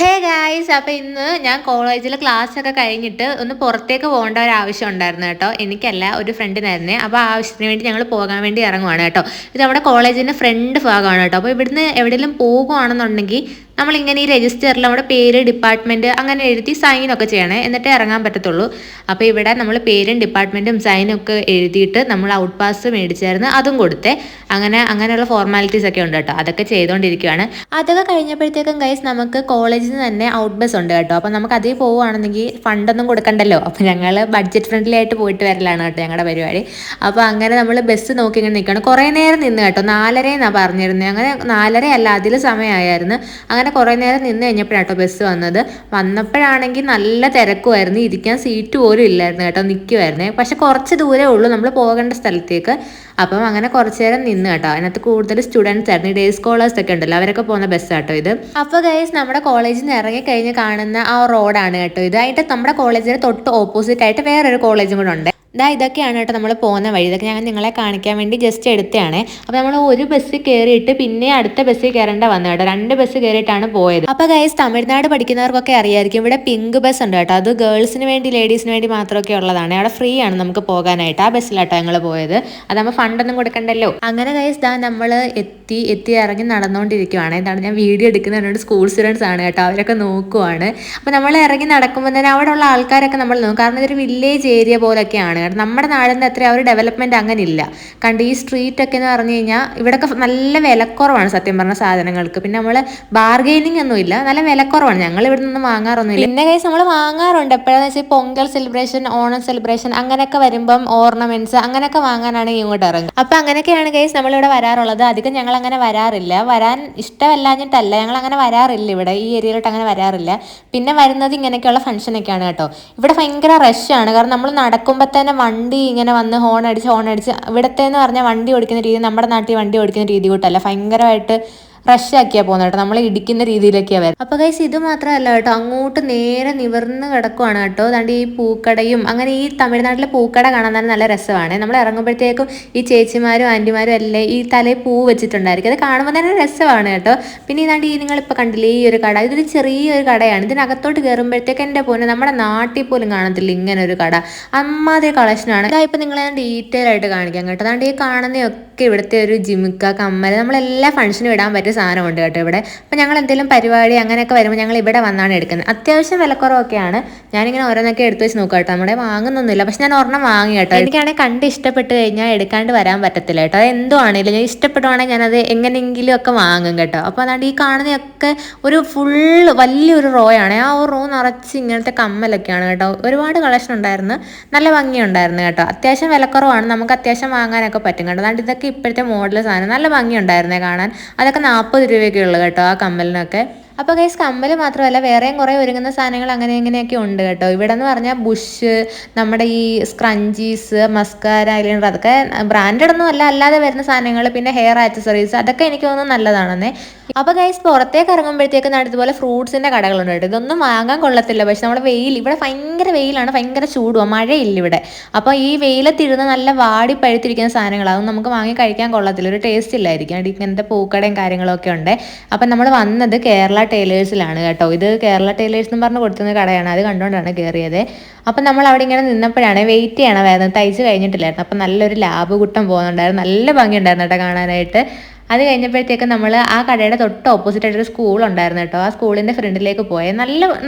Hey guys, അപ്പോൾ ഇന്ന് ഞാൻ കോളേജിൽ ക്ലാസ്സൊക്കെ കഴിഞ്ഞിട്ട് ഒന്ന് പുറത്തേക്ക് പോകേണ്ട ഒരു ആവശ്യം ഉണ്ടായിരുന്നു കേട്ടോ. എനിക്കല്ല, ഒരു ഫ്രണ്ടിനായിരുന്നേ. അപ്പോൾ ആവശ്യത്തിന് വേണ്ടി ഞങ്ങൾ പോകാൻ വേണ്ടി ഇറങ്ങുവാണ് കേട്ടോ. ഇത് നമ്മുടെ കോളേജിൻ്റെ ഫ്രണ്ട് ഭാഗമാണ് കേട്ടോ. അപ്പോൾ ഇവിടുന്ന് എവിടെയെങ്കിലും പോകുകയാണെന്നുണ്ടെങ്കിൽ നമ്മളിങ്ങനെ ഈ രജിസ്റ്ററിൽ നമ്മുടെ പേര്, ഡിപ്പാർട്ട്മെൻറ്റ് അങ്ങനെ എഴുതി സൈനൊക്കെ ചെയ്യണേ, എന്നിട്ടേ ഇറങ്ങാൻ പറ്റത്തുള്ളൂ. അപ്പോൾ ഇവിടെ നമ്മൾ പേരും ഡിപ്പാർട്ട്മെൻറ്റും സൈനൊക്കെ എഴുതിയിട്ട് നമ്മൾ ഔട്ട് പാസ് മേടിച്ചായിരുന്നു, അതും കൊടുത്തേ. അങ്ങനെയുള്ള ഫോർമാലിറ്റീസ് ഒക്കെ ഉണ്ട് കേട്ടോ. അതൊക്കെ ചെയ്തുകൊണ്ടിരിക്കുകയാണ്. അതൊക്കെ കഴിഞ്ഞപ്പോഴത്തേക്കും ഗൈസ് നമുക്ക് കോളേജിൽ നിന്ന് തന്നെ ഔട്ട് ബസ് ഉണ്ട് കേട്ടോ. അപ്പോൾ നമുക്ക് അതിൽ പോവുകയാണെന്നെങ്കിൽ ഫണ്ടൊന്നും കൊടുക്കണ്ടല്ലോ. അപ്പോൾ ഞങ്ങൾ ബഡ്ജറ്റ് ഫ്രണ്ട്ലി ആയിട്ട് പോയിട്ട് വരലാണ് കേട്ടോ ഞങ്ങളുടെ പരിപാടി. അപ്പോൾ അങ്ങനെ നമ്മൾ ബസ് നോക്കി ഇങ്ങനെ നിൽക്കണം. കുറേ നേരം നിന്ന് കേട്ടോ. 4:30 എന്നാണ് പറഞ്ഞിരുന്നത്. അങ്ങനെ 4:30 അല്ല, അതിൽ സമയമായിരുന്നു. അങ്ങനെ കുറേ നേരം നിന്ന് കഴിഞ്ഞപ്പോഴാട്ടോ ബസ് വന്നപ്പോഴാണെങ്കിൽ നല്ല തിരക്കുമായിരുന്നു. ഇരിക്കാൻ സീറ്റ് പോലും ഇല്ലായിരുന്നു കേട്ടോ, നിൽക്കുമായിരുന്നേ. പക്ഷെ കുറച്ച് ദൂരേ ഉള്ളൂ നമ്മൾ പോകേണ്ട സ്ഥലത്തേക്ക്. അപ്പം അങ്ങനെ കുറച്ച് നേരം നിന്ന് കേട്ടോ. അതിനകത്ത് കൂടുതൽ സ്റ്റുഡൻസ് ആയിരുന്നു, ഈ ഡേ സ്കോളേഴ്സ് ഒക്കെ ഉണ്ടല്ലോ, അവരൊക്കെ പോകുന്ന ബസ്സാട്ടോ ഇത്. അപ്പോൾ ഗൈസ്, നമ്മുടെ കോളേജിൽ നിന്ന് ഇറങ്ങിക്കഴിഞ്ഞ് കാണുന്ന ആ റോഡാണ് കേട്ടോ ഇത്. അതിൻ്റെ നമ്മുടെ കോളേജിന് തൊട്ട് ഓപ്പോസിറ്റ് ആയിട്ട് വേറൊരു കോളേജും കൂടെ ഉണ്ട്. ഇതൊക്കെയാണ് കേട്ടോ നമ്മൾ പോകുന്ന വഴി. ഇതൊക്കെ ഞാൻ നിങ്ങളെ കാണിക്കാൻ വേണ്ടി ജസ്റ്റ് എടുത്തതാണ്. അപ്പോൾ നമ്മൾ ഒരു ബസ്സിൽ കയറിയിട്ട് പിന്നെ അടുത്ത ബസ്സിൽ കയറേണ്ട വന്നു കേട്ടോ. 2 ബസ് കയറിയിട്ടാണ് പോയത്. അപ്പോൾ ഗൈസ്, തമിഴ്നാട് പഠിക്കുന്നവർക്കൊക്കെ അറിയായിരിക്കും, ഇവിടെ പിങ്ക് ബസ് ഉണ്ട് കേട്ടോ. അത് ഗേൾസിന് വേണ്ടി, ലേഡീസിന് വേണ്ടി മാത്രമൊക്കെ ഉള്ളതാണ്. അവിടെ ഫ്രീ ആണ് നമുക്ക് പോകാനായിട്ട്. ആ ബസ്സിലാട്ടോ ഞങ്ങൾ പോയത്. അതാകുമ്പോൾ ഫണ്ടൊന്നും കൊടുക്കണ്ടല്ലോ. അങ്ങനെ ഗൈസ്, നമ്മൾ എത്തി ഇറങ്ങി നടന്നുകൊണ്ടിരിക്കുവാണ്. എന്താണ്, ഞാൻ വീഡിയോ എടുക്കുന്നതിനോട് സ്കൂൾ സ്റ്റുഡൻസ് ആണ് കേട്ടോ, അവരൊക്കെ നോക്കുവാണ്. അപ്പോൾ നമ്മൾ ഇറങ്ങി നടക്കുമ്പോൾ തന്നെ അവിടെയുള്ള ആൾക്കാരൊക്കെ നമ്മൾ നോക്കും. കാരണം ഇതൊരു വില്ലേജ് ഏരിയ പോലൊക്കെയാണ്. നമ്മുടെ നാടിൻ്റെ അത്ര ഒരു ഡെവലപ്മെന്റ് അങ്ങനെ ഇല്ല. കണ്ട് ഈ സ്ട്രീറ്റ് ഒക്കെ എന്ന് പറഞ്ഞു കഴിഞ്ഞാൽ ഇവിടെയൊക്കെ നല്ല വിലക്കുറവാണ് സത്യം പറഞ്ഞ സാധനങ്ങൾക്ക്. പിന്നെ നമ്മൾ ബാർഗെയിനിങ് ഒന്നും ഇല്ല, നല്ല വിലക്കുറവാണ്. ഞങ്ങൾ ഇവിടെ നിന്നും വാങ്ങാറൊന്നുമില്ല. പിന്നെ കേസ് നമ്മൾ വാങ്ങാറുണ്ട് എപ്പോഴാന്ന് വെച്ചാൽ പൊങ്കൽ സെലിബ്രേഷൻ, ഓണം സെലിബ്രേഷൻ അങ്ങനെയൊക്കെ വരുമ്പം ഓർണമെന്റ്സ് അങ്ങനെയൊക്കെ വാങ്ങാനാണ് ഇങ്ങോട്ട് ഇറങ്ങും. അപ്പം അങ്ങനെയൊക്കെയാണ് കേസ് നമ്മളിവിടെ വരാറുള്ളത്. അധികം ഞങ്ങൾ അങ്ങനെ വരാറില്ല. വരാൻ ഇഷ്ടമല്ലാഞ്ഞിട്ടല്ല, ഞങ്ങൾ അങ്ങനെ വരാറില്ല. ഇവിടെ ഈ ഏരിയയിലോട്ട് അങ്ങനെ വരാറില്ല. പിന്നെ വരുന്നത് ഇങ്ങനെയൊക്കെയുള്ള ഫംഗ്ഷനൊക്കെയാണ് കേട്ടോ. ഇവിടെ ഭയങ്കര റഷാണ്. കാരണം നമ്മൾ നടക്കുമ്പോൾ തന്നെ വണ്ടി ഇങ്ങനെ വന്ന് ഹോൺ അടിച്ച് ഇവിടത്തെ എന്ന് പറഞ്ഞാൽ വണ്ടി ഓടിക്കുന്ന രീതി നമ്മുടെ നാട്ടിൽ വണ്ടി ഓടിക്കുന്ന രീതി കൂട്ടല്ല, ഭയങ്കരമായിട്ട് റഷാക്കിയാണ് പോകുന്നത് കേട്ടോ. നമ്മൾ ഇടിക്കുന്ന രീതിയിലൊക്കെയാണ് വരുന്നത്. അപ്പോൾ ഗൈസ്, ഇത് മാത്രമല്ല കേട്ടോ, അങ്ങോട്ട് നേരെ നിവർന്ന് കിടക്കുവാണ് കേട്ടോ. അതുകൊണ്ട് ഈ പൂക്കടയും അങ്ങനെ ഈ തമിഴ്നാട്ടിലെ പൂക്കട കാണാൻ തന്നെ നല്ല രസമാണ്. നമ്മൾ ഇറങ്ങുമ്പോഴത്തേക്കും ഈ ചേച്ചിമാരും ആൻറ്റിമാരും എല്ലാം ഈ തലയിൽ പൂ വെച്ചിട്ടുണ്ടായിരിക്കും. അത് കാണുമ്പോൾ തന്നെ രസമാണ് കേട്ടോ. പിന്നെ ഇതാണ്ട് ഈ നിങ്ങളിപ്പോൾ കണ്ടില്ലേ ഈ ഒരു കട, ഇതൊരു ചെറിയൊരു കടയാണ്. ഇതിനകത്തോട്ട് കയറുമ്പോഴത്തേക്ക് എൻ്റെ പോലെ നമ്മുടെ നാട്ടിൽ പോലും കാണത്തില്ല ഇങ്ങനെ ഒരു കട. അമ്മാതിരി കളക്ഷനാണ്. ഇതായിപ്പോൾ നിങ്ങളെ ഞാൻ ഡീറ്റെയിൽ ആയിട്ട് കാണിക്കാം കേട്ടോ. അതുകൊണ്ട് ഈ കാണുന്നതൊക്കെ ഇവിടുത്തെ ഒരു ജിമിക്ക, കമ്മൽ, നമ്മളെല്ലാ ഫംഗ്ഷനും ഇടാൻ പറ്റിയ സാധനമുണ്ട് കേട്ടോ ഇവിടെ. അപ്പം ഞങ്ങൾ എന്തെങ്കിലും പരിപാടി അങ്ങനെയൊക്കെ വരുമ്പോൾ ഞങ്ങൾ ഇവിടെ വന്നാണ് എടുക്കുന്നത്. അത്യാവശ്യം വിലക്കുറവൊക്കെയാണ്. ഞാനിങ്ങനെ ഓരോന്നൊക്കെ എടുത്ത് വെച്ച് നോക്കാം കേട്ടോ. നമ്മുടെ വാങ്ങുന്നൊന്നുമില്ല, പക്ഷെ ഞാൻ ഒരെണ്ണം വാങ്ങി കേട്ടോ. എനിക്കാണെങ്കിൽ കണ്ട് ഇഷ്ടപ്പെട്ട് കഴിഞ്ഞാൽ എടുക്കാണ്ട് വരാൻ പറ്റത്തില്ല കേട്ടോ. അത് എന്തോ ആണെങ്കിലും ഞാൻ ഇഷ്ടപ്പെടുവാണെങ്കിൽ ഞാനത് എങ്ങനെയെങ്കിലും ഒക്കെ വാങ്ങും കേട്ടോ. അപ്പോൾ അതാണ്ട് ഈ കാണുന്നതൊക്കെ ഒരു വലിയൊരു റോയാണ്. ആ റോ നിറച്ച് ഇങ്ങനത്തെ കമ്മലൊക്കെയാണ് കേട്ടോ. ഒരുപാട് കളക്ഷൻ ഉണ്ടായിരുന്നു, നല്ല ഭംഗിയുണ്ടായിരുന്നു കേട്ടോ. അത്യാവശ്യം വിലക്കുറവാണ്, നമുക്ക് അത്യാവശ്യം വാങ്ങാനൊക്കെ പറ്റും കേട്ടോ. അതുകൊണ്ട് ഇതൊക്കെ ഇപ്പോഴത്തെ മോഡൽ സാധനം, നല്ല ഭംഗിയുണ്ടായിരുന്നേ കാണാൻ. അതൊക്കെ 40 രൂപയൊക്കെ ഉള്ളു കേട്ടോ ആ കമ്മലിനൊക്കെ. അപ്പോൾ ഗൈസ്, കമ്മൽ മാത്രമല്ല വേറെയും കുറേ ഒരുങ്ങുന്ന സാധനങ്ങൾ അങ്ങനെ ഇങ്ങനെയൊക്കെ ഉണ്ട് കേട്ടോ. ഇവിടെ എന്ന് പറഞ്ഞാൽ ബുഷ്, നമ്മുടെ ഈ സ്ക്രഞ്ചീസ്, മസ്കാര, ഐലൈനർ, അതൊക്കെ ബ്രാൻഡഡ് ഒന്നും അല്ല, അല്ലാതെ വരുന്ന സാധനങ്ങൾ. പിന്നെ ഹെയർ ആക്സസറീസ്, അതൊക്കെ എനിക്ക് തോന്നുന്നു നല്ലതാണെന്നേ. അപ്പോൾ ഗൈസ്, പുറത്തേക്ക് ഇറങ്ങുമ്പോഴത്തേക്കും ഇതുപോലെ ഫ്രൂട്ട്സിൻ്റെ കടകളുണ്ട് കേട്ടോ. ഇതൊന്നും വാങ്ങാൻ കൊള്ളത്തില്ല, പക്ഷെ നമ്മുടെ ഇവിടെ ഭയങ്കര വെയിലാണ്, ഭയങ്കര ചൂടുമാണ്, മഴയില്ല ഇവിടെ. അപ്പോൾ ഈ വെയിലത്തിരുന്ന് നല്ല വാടി പഴുത്തിരിക്കുന്ന സാധനങ്ങൾ, അതൊന്നും നമുക്ക് വാങ്ങി കഴിക്കാൻ കൊള്ളത്തില്ല, ഒരു ടേസ്റ്റ് ഇല്ലായിരിക്കും. ഇങ്ങനത്തെ പൂക്കടയും കാര്യങ്ങളൊക്കെ ഉണ്ട്. അപ്പം നമ്മൾ വന്നത് കേരള ടൈലേഴ്സിലാണ് കേട്ടോ. ഇത് കേരള ടൈലേഴ്സ് എന്ന് പറഞ്ഞ് കൊടുക്കുന്ന കടയാണ്. അത് കണ്ടുകൊണ്ടാണ് കയറിയത്. അപ്പം നമ്മൾ അവിടെ ഇങ്ങനെ നിന്നപ്പോഴാണ് വെയിറ്റ് ചെയ്യണമായിരുന്നു, തയ്ച്ച് കഴിഞ്ഞിട്ടില്ലായിരുന്നു. അപ്പം നല്ലൊരു ലാബ് കൂട്ടം പോകുന്നുണ്ടായിരുന്നു, നല്ല ഭംഗിയുണ്ടായിരുന്നു കേട്ടോ കാണാനായിട്ട്. അത് കഴിഞ്ഞപ്പോഴത്തേക്ക് നമ്മൾ ആ കടയുടെ തൊട്ട് ഓപ്പോസിറ്റ് ആയിട്ടൊരു സ്കൂൾ ഉണ്ടായിരുന്നു കേട്ടോ. ആ സ്കൂളിൻ്റെ ഫ്രണ്ടിലേക്ക് പോയത്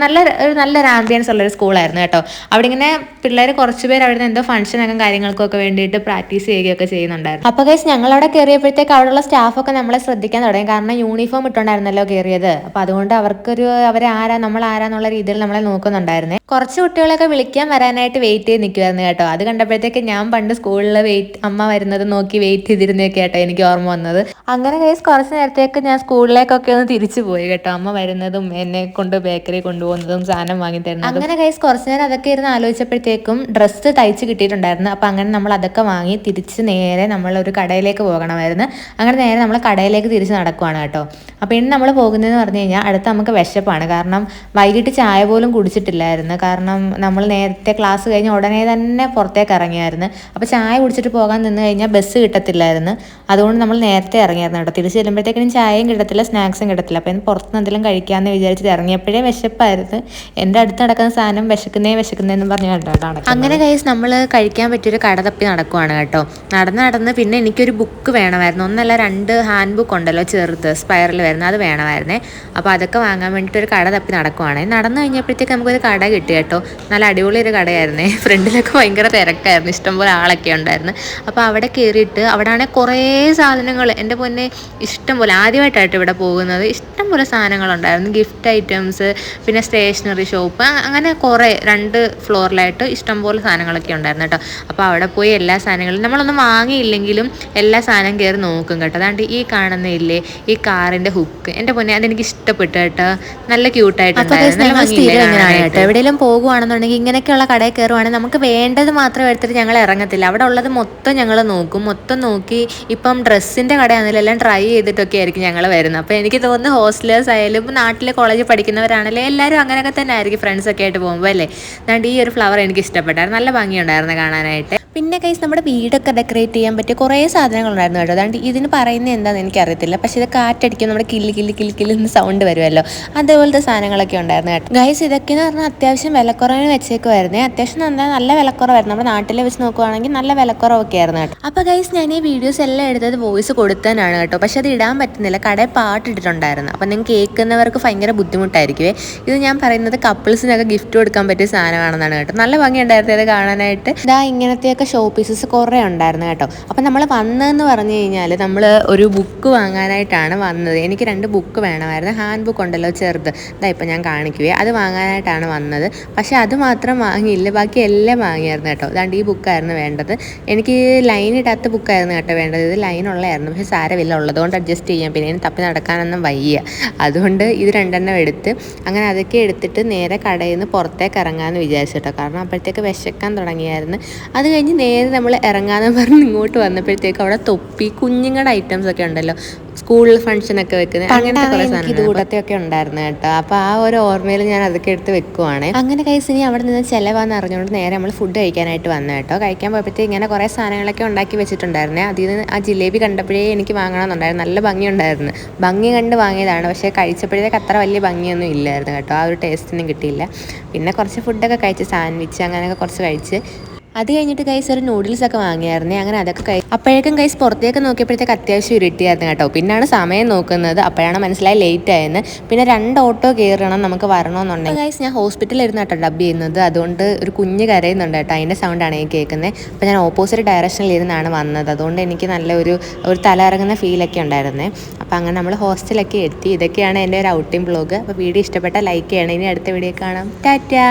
നല്ലൊരു ആംബിയൻസ് ഉള്ളൊരു സ്കൂളായിരുന്നു കേട്ടോ. അവിടെ ഇങ്ങനെ പിള്ളേർ കുറച്ച് പേര് അവിടെ നിന്ന് എന്തോ ഫംഗ്ഷനൊക്കെ കാര്യങ്ങൾക്കൊക്കെ വേണ്ടിയിട്ട് പ്രാക്ടീസ് ചെയ്യുകയൊക്കെ ചെയ്യുന്നുണ്ടായിരുന്നു. അപ്പോൾ ഗൈസ്, ഞങ്ങളവിടെ കയറിയപ്പോഴത്തേക്ക് അവിടെയുള്ള സ്റ്റാഫൊക്കെ നമ്മളെ ശ്രദ്ധിക്കാൻ തുടങ്ങി. കാരണം യൂണിഫോം ഇട്ടുണ്ടായിരുന്നല്ലോ കയറിയത്. അപ്പോൾ അതുകൊണ്ട് നമ്മൾ ആരാന്നുള്ള രീതിയിൽ നമ്മളെ നോക്കുന്നുണ്ടായിരുന്നേ. കുറച്ച് കുട്ടികളൊക്കെ വിളിക്കാൻ വരാനായിട്ട് വെയിറ്റ് ചെയ്ത് നിൽക്കുമായിരുന്നു കേട്ടോ. അത് കണ്ടപ്പോഴത്തേക്ക് ഞാൻ പണ്ട് സ്കൂളിൽ അമ്മ വരുന്നത് നോക്കി വെയിറ്റ് ചെയ്തിരുന്നൊക്കെ കേട്ടോ എനിക്ക് ഓർമ്മ വന്നത്. അങ്ങനെ ഗൈസ്, കുറച്ച് നേരത്തേക്ക് ഞാൻ സ്കൂളിലേക്കൊക്കെ ഒന്ന് തിരിച്ചു പോയി കേട്ടോ. അമ്മ വരുന്നതും എന്നെ കൊണ്ട് ബേക്കറി കൊണ്ടുപോകുന്നതും സാധനം വാങ്ങി തരുന്നതും. അങ്ങനെ ഗൈസ്, കുറച്ച് നേരം അതൊക്കെ ഇരുന്ന് ആലോചിച്ചപ്പോഴത്തേക്കും ഡ്രസ്സ് തയ്ച്ച് കിട്ടിയിട്ടുണ്ടായിരുന്നു. അപ്പം അങ്ങനെ നമ്മൾ അതൊക്കെ വാങ്ങി തിരിച്ച് നേരെ നമ്മളൊരു കടയിലേക്ക് പോകണമായിരുന്നു. അങ്ങനെ നേരെ നമ്മൾ കടയിലേക്ക് തിരിച്ച് നടക്കുവാണ് കേട്ടോ. അപ്പോൾ ഇനി നമ്മൾ പോകുന്നതെന്ന് പറഞ്ഞു കഴിഞ്ഞാൽ അടുത്ത് നമുക്ക് വിശപ്പാണ്. കാരണം വൈകിട്ട് ചായ പോലും കുടിച്ചിട്ടില്ലായിരുന്നു. കാരണം നമ്മൾ നേരത്തെ ക്ലാസ് കഴിഞ്ഞ് ഉടനെ തന്നെ പുറത്തേക്ക് ഇറങ്ങിയായിരുന്നു. അപ്പോൾ ചായ കുടിച്ചിട്ട് പോകാൻ നിന്ന് കഴിഞ്ഞാൽ ബസ് കിട്ടത്തില്ലായിരുന്നു. അതുകൊണ്ട് നമ്മൾ നേരത്തെ ഇറങ്ങി ഇറങ്ങിയായിരുന്നു കേട്ടോ. തിരിച്ച് ചെല്ലുമ്പോഴത്തേക്കും ചായയും കിട്ടത്തില്ല, സ്നാക്സും കിട്ടത്തില്ല. അപ്പോൾ ഇന്ന് പുറത്തുനിന്ന് എന്തെങ്കിലും കഴിക്കാമെന്ന് വിചാരിച്ചിട്ട് ഇറങ്ങിയപ്പോഴേ വിശപ്പായിരുന്നു. എൻ്റെ അടുത്ത് നടക്കുന്ന സാധനം വിശക്കുന്നതെന്ന് പറഞ്ഞ് കേട്ടോ. അങ്ങനെ ഗൈസ് നമ്മൾ കഴിക്കാൻ പറ്റിയൊരു കട തപ്പി നടക്കുവാണ് കേട്ടോ. നടന്ന് പിന്നെ എനിക്കൊരു ബുക്ക് വേണമായിരുന്നു. ഒന്നല്ല 2 ഹാൻഡ് ബുക്ക് ഉണ്ടല്ലോ, ചെറുത് സ്പൈറൽ വരുന്നത്, അത് വേണമായിരുന്നേ. അപ്പോൾ അതൊക്കെ വാങ്ങാൻ വേണ്ടിയിട്ട് ഒരു കട തപ്പി നടക്കുവാണ്. നടന്നു കഴിഞ്ഞപ്പോഴത്തേക്ക് നമുക്കൊരു കട കിട്ടി കേട്ടോ. നല്ല അടിപൊളി ഒരു കടയായിരുന്നേ. ഫ്രണ്ടിലൊക്കെ ഭയങ്കര തിരക്കായിരുന്നു, ഇഷ്ടംപോലെ ആളൊക്കെ ഉണ്ടായിരുന്നു. അപ്പോൾ അവിടെ കയറിയിട്ട് അവിടെ ആണെങ്കിൽ കുറേ സാധനങ്ങൾ, എൻ്റെ പൊന്നെ ഇഷ്ടംപോലെ, ആദ്യമായിട്ടായിട്ട് ഇവിടെ പോകുന്നത്, ഇഷ്ടംപോലെ സാധനങ്ങളുണ്ടായിരുന്നു. ഗിഫ്റ്റ് ഐറ്റംസ്, പിന്നെ സ്റ്റേഷനറി ഷോപ്പ്, അങ്ങനെ കുറേ 2 ഫ്ലോറിലായിട്ട് ഇഷ്ടംപോലെ സാധനങ്ങളൊക്കെ ഉണ്ടായിരുന്നു കേട്ടോ. അപ്പോൾ അവിടെ പോയി എല്ലാ സാധനങ്ങളും നമ്മളൊന്നും വാങ്ങിയില്ലെങ്കിലും എല്ലാ സാധനം കയറി നോക്കും കേട്ടോ. അതാണ്ട് ഈ കാണുന്നില്ലേ ഈ കാറിൻ്റെ ഹുക്ക്, എൻ്റെ പൊന്നെ അതെനിക്ക് ഇഷ്ടപ്പെട്ടു കേട്ടോ. നല്ല ക്യൂട്ടായിട്ടുണ്ടായിരുന്നു. എവിടെയെങ്കിലും പോകുവാണെന്നുണ്ടെങ്കിൽ ഇങ്ങനെയൊക്കെയുള്ള കടയിൽ കയറുവാണെങ്കിൽ നമുക്ക് വേണ്ടത് മാത്രം എടുത്തിട്ട് ഞങ്ങൾ ഇറങ്ങത്തില്ല. അവിടെ ഉള്ളത് മൊത്തം ഞങ്ങൾ നോക്കും. മൊത്തം നോക്കി ഇപ്പം ഡ്രസ്സിൻ്റെ കടയാണെങ്കിലും എല്ലാം ട്രൈ ചെയ്തിട്ടൊക്കെ ആയിരിക്കും ഞങ്ങൾ വരുന്നത്. അപ്പോൾ എനിക്ക് തോന്നുന്നു ഹോസ്റ്റലേഴ്സ് ആയാലും നാട്ടിലെ കോളേജിൽ പഠിക്കുന്നവരാണെങ്കിലും എല്ലാവരും അങ്ങനെയൊക്കെ തന്നെ ആയിരിക്കും, ഫ്രണ്ട്സൊക്കെ ആയിട്ട് പോകുമ്പോൾ അല്ലേ. അതുകൊണ്ട് ഈ ഒരു ഫ്ലവർ എനിക്ക് ഇഷ്ടപ്പെട്ടായിരുന്നു, നല്ല ഭംഗിയുണ്ടായിരുന്നു കാണാനായിട്ട്. പിന്നെ കൈസ് നമ്മുടെ വീടൊക്കെ ഡെക്കറേറ്റ് ചെയ്യാൻ പറ്റിയ കുറേ സാധനങ്ങളുണ്ടായിരുന്നു കേട്ടോ. അതുകൊണ്ട് ഇതിന് പറയുന്നത് എന്താണെന്ന് എനിക്കറിയത്തില്ല, പക്ഷേ ഇത് കാറ്റടിക്കും, നമ്മുടെ കില്ലിന്ന് സൗണ്ട് വരുമല്ലോ, അതേപോലത്തെ സാധനങ്ങളൊക്കെ ഉണ്ടായിരുന്നു കേട്ടോ. ഗൈസ് ഇതൊക്കെയെന്ന് പറഞ്ഞാൽ അത്യാവശ്യം വിലക്കുറവിന് വെച്ചേക്കുമായിരുന്നേ. അത്യാവശ്യം നല്ല വിലക്കുറവായിരുന്നു. നമ്മുടെ നാട്ടിലെ വെച്ച് നോക്കുവാണെങ്കിൽ നല്ല വിലക്കുറവൊക്കെ ആയിരുന്നു കേട്ടോ. അപ്പോൾ ഗൈസ് ഞാൻ ഈ വീഡിയോസ് എല്ലാം എടുത്തത് വോയിസ് കൊടുത്തതിനാണ് കേട്ടോ. പക്ഷെ അത് ഇടാൻ പറ്റുന്നില്ല, കടയിൽ പാട്ടിട്ടിട്ടുണ്ടായിരുന്നു. അപ്പം നിങ്ങൾക്ക് കേൾക്കുന്നവർക്ക് ഭയങ്കര ബുദ്ധിമുട്ടായിരിക്കുമേ. ഇത് ഞാൻ പറയുന്നത് കപ്പിൾസിനൊക്കെ ഗിഫ്റ്റ് കൊടുക്കാൻ പറ്റിയ സാധനമാണെന്നാണ് കേട്ടോ. നല്ല ഭംഗിയുണ്ടായിരുന്നു ഇത് കാണാനായിട്ട്. ഇതാ ഇങ്ങനത്തെയൊക്കെ ഷോ പീസസ് കുറേ ഉണ്ടായിരുന്നു കേട്ടോ. അപ്പം നമ്മൾ വന്നതെന്ന് പറഞ്ഞു കഴിഞ്ഞാൽ നമ്മൾ ഒരു ബുക്ക് വാങ്ങാനായിട്ടാണ് വന്നത്. എനിക്ക് 2 ബുക്ക് വേണമായിരുന്നു. ഹാൻഡ് ബുക്ക് ഉണ്ടല്ലോ ചെറുത്, ഇതാ ഇപ്പം ഞാൻ കാണിക്കുകയെ, അത് വാങ്ങാനായിട്ടാണ് വന്നത്. പക്ഷേ അത് മാത്രം വാങ്ങിയില്ല, ബാക്കി എല്ലാം വാങ്ങിയായിരുന്നു കേട്ടോ. അതാണ്ട് ഈ ബുക്കായിരുന്നു വേണ്ടത്. എനിക്ക് ലൈൻ ഇടാത്ത ബുക്കായിരുന്നു കേട്ടോ വേണ്ടത്. ഇത് ലൈൻ ഉള്ളതായിരുന്നു, പക്ഷേ സാരമില്ല, ഉള്ളതുകൊണ്ട് അഡ്ജസ്റ്റ് ചെയ്യാം. പിന്നെ എനിക്ക് തപ്പി നടക്കാനൊന്നും വയ്യ, അതുകൊണ്ട് ഇത് 2 എടുത്ത് അങ്ങനെ അതൊക്കെ എടുത്തിട്ട് നേരെ കടയിൽ നിന്ന് പുറത്തേക്ക് ഇറങ്ങാമെന്ന് വിചാരിച്ചു കേട്ടോ. കാരണം അപ്പോഴത്തേക്ക് വിശക്കാൻ തുടങ്ങിയായിരുന്നു. അത് കഴിഞ്ഞ് നേരെ നമ്മൾ ഇറങ്ങാമെന്ന് പറഞ്ഞ് ഇങ്ങോട്ട് വന്നപ്പോഴത്തേക്ക് അവിടെ തൊപ്പി, കുഞ്ഞുങ്ങളുടെ ഐറ്റംസ് ഒക്കെ ഉണ്ടല്ലോ, സ്കൂളിൽ ഫംഗ്ഷനൊക്കെ വെക്കുന്നത്, അങ്ങനത്തെ കുറേ സാധനം കൂട്ടത്തെയൊക്കെ ഉണ്ടായിരുന്നു കേട്ടോ. അപ്പോൾ ആ ഒരു ഓർമ്മയിൽ ഞാൻ അതൊക്കെ എടുത്ത് വെക്കുവാണ്. അങ്ങനെ കൈസ് ഇനി അവിടെ നിന്ന് ചിലവാന്ന് അറിഞ്ഞുകൊണ്ട് നേരെ നമ്മൾ ഫുഡ് കഴിക്കാനായിട്ട് വന്നു കേട്ടോ. കഴിക്കാൻ പോയപ്പോഴത്തേക്ക് ഇങ്ങനെ കുറേ സാധനങ്ങളൊക്കെ ഉണ്ടാക്കി വെച്ചിട്ടുണ്ടായിരുന്നേ. അതിൽ നിന്ന് ആ ജിലേബി കണ്ടപ്പോഴേ എനിക്ക് വാങ്ങണമെന്നുണ്ടായിരുന്നു. നല്ല ഭംഗിയുണ്ടായിരുന്നു, ഭംഗി കണ്ട് വാങ്ങിയതാണ്. പക്ഷേ കഴിച്ചപ്പോഴത്തേക്ക് അത്ര വലിയ ഭംഗിയൊന്നും ഇല്ലായിരുന്നു കേട്ടോ. ആ ഒരു ടേസ്റ്റിനും കിട്ടിയില്ല. പിന്നെ കുറച്ച് ഫുഡൊക്കെ കഴിച്ച്, സാൻഡ്വിച്ച് അങ്ങനെയൊക്കെ കുറച്ച് കഴിച്ച്, അത് കഴിഞ്ഞിട്ട് കൈസ് ഒരു നൂഡിൽസൊക്കെ വാങ്ങിയായിരുന്നേ. അങ്ങനെ അതൊക്കെ അപ്പോഴേക്കും കൈസ് പുറത്തേക്ക് നോക്കിയപ്പോഴത്തേക്ക് അത്യാവശ്യം ഇരുട്ടിയായിരുന്നു കേട്ടോ. പിന്നാണ് സമയം നോക്കുന്നത്, അപ്പോഴാണ് മനസ്സിലായി ലേറ്റ് ആയെന്ന്. പിന്നെ 2 ഓട്ടോ കയറണം നമുക്ക് വരണമെന്നുണ്ടെങ്കിൽ. കൈസ് ഞാൻ ഹോസ്പിറ്റലിൽ ഇരുന്ന് കേട്ടോ ഡബ് ചെയ്യുന്നത്, അതുകൊണ്ട് ഒരു കുഞ്ഞ് കരയുന്നുണ്ട് കേട്ടോ, അതിൻ്റെ സൗണ്ടാണ് എനിക്ക് കേൾക്കുന്നത്. അപ്പോൾ ഞാൻ ഓപ്പോസിറ്റ് ഡയറക്ഷനിൽ ഇരുന്നാണ് വന്നത്, അതുകൊണ്ട് എനിക്ക് നല്ല ഒരു തല ഇറങ്ങുന്ന ഫീലൊക്കെ ഉണ്ടായിരുന്നേ. അപ്പോൾ അങ്ങനെ നമ്മൾ ഹോസ്റ്റലൊക്കെ എത്തി. ഇതൊക്കെയാണ് എൻ്റെ ഒരു ഔട്ടിംഗ് വ്ളോഗ്. അപ്പോൾ വീഡിയോ ഇഷ്ടപ്പെട്ടാൽ ലൈക്ക് ചെയ്യണം. ഇനി അടുത്ത വീഡിയോ കാണാം. ടാറ്റാ.